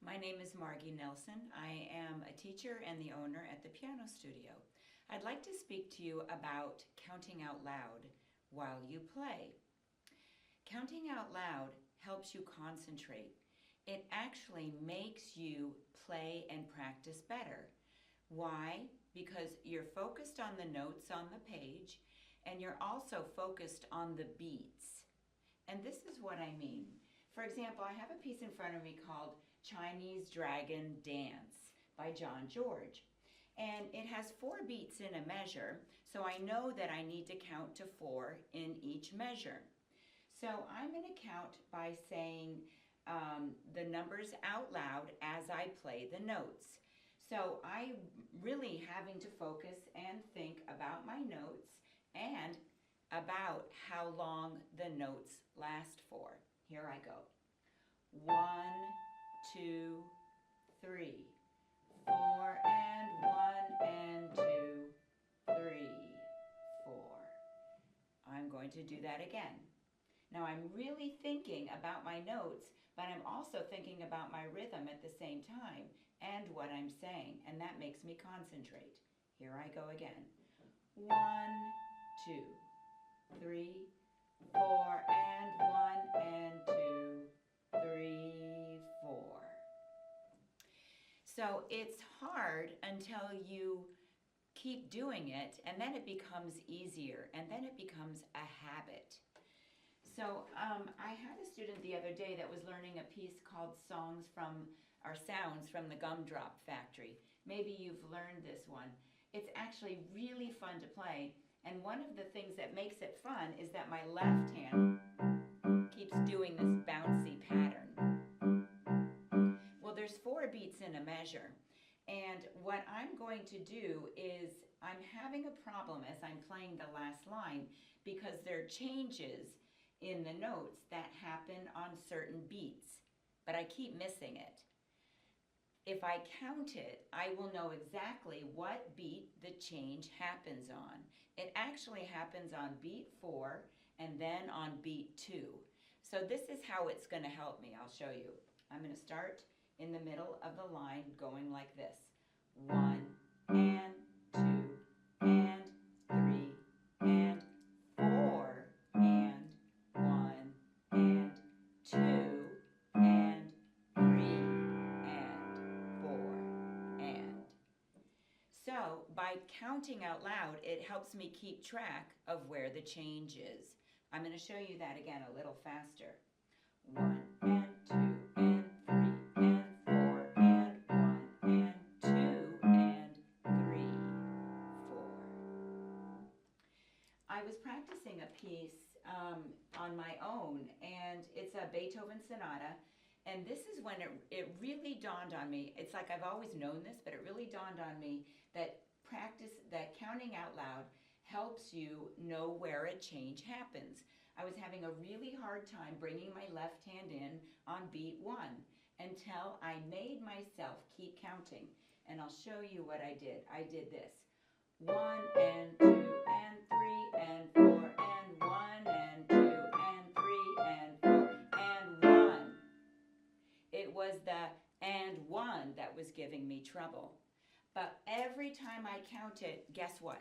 My name is Margie Nelson. I am a teacher and the owner at the piano studio. I'd like to speak to you about counting out loud while you play. Counting out loud helps you concentrate. It actually makes you play and practice better. Why? Because you're focused on the notes on the page and you're also focused on the beats. And this is what I mean. For example, I have a piece in front of me called Chinese Dragon Dance by John George. And it has 4 beats in a measure, so I know that I need to count to 4 in each measure. So I'm going to count by saying the numbers out loud as I play the notes. So I'm really having to focus and think about my notes and about how long the notes last for. Here I go. 1, 2, 3, 4, and 1, and 2, 3, 4. I'm going to do that again. Now I'm really thinking about my notes, but I'm also thinking about my rhythm at the same time and what I'm saying, and that makes me concentrate. Here I go again. 1, 2, 3, 4, and 1, and 2, 3, 4. So it's hard until you keep doing it, and then it becomes easier, and then it becomes a habit. So I had a student the other day that was learning a piece called Sounds from the Gumdrop Factory. Maybe you've learned this one. It's actually really fun to play, and one of the things that makes it fun is that my left hand keeps doing this bouncy pattern. Well, there's 4 beats in a measure, and what I'm going to do is I'm having a problem as I'm playing the last line because there are changes in the notes that happen on certain beats, but I keep missing it. If I count it, I will know exactly what beat the change happens on. It actually happens on beat 4 and then on beat 2. So this is how it's going to help me. I'll show you. I'm going to start in the middle of the line going like this. 1 and 2 and 3 and 4 and 1 and 2 and 3 and 4 and. So by counting out loud, it helps me keep track of where the change is. I'm going to show you that again a little faster. 1 and 2 and 3 and 4 and 1 and 2 and 3, 4. I was practicing a piece on my own, and it's a Beethoven sonata, and this is when it really dawned on me. It's like I've always known this, but it really dawned on me that counting out loud helps you know where a change happens. I was having a really hard time bringing my left hand in on beat 1 until I made myself keep counting, and I'll show you what I did. I did this. 1 and 2 and 3 and 4 and 1 and 2 and 3 and 4 and 1. It was the and 1 that was giving me trouble. But every time I count it, guess what?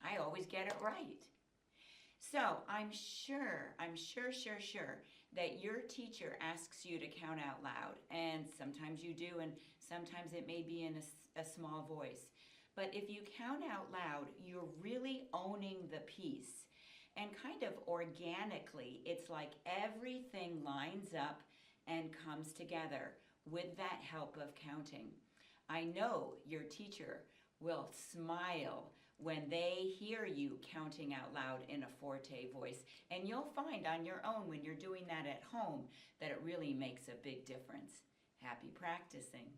I always get it right. So I'm sure that your teacher asks you to count out loud, and sometimes you do, and sometimes it may be in a small voice. But if you count out loud, you're really owning the piece. And kind of organically, it's like everything lines up and comes together with that help of counting. I know your teacher will smile when they hear you counting out loud in a forte voice. And you'll find on your own when you're doing that at home that it really makes a big difference. Happy practicing.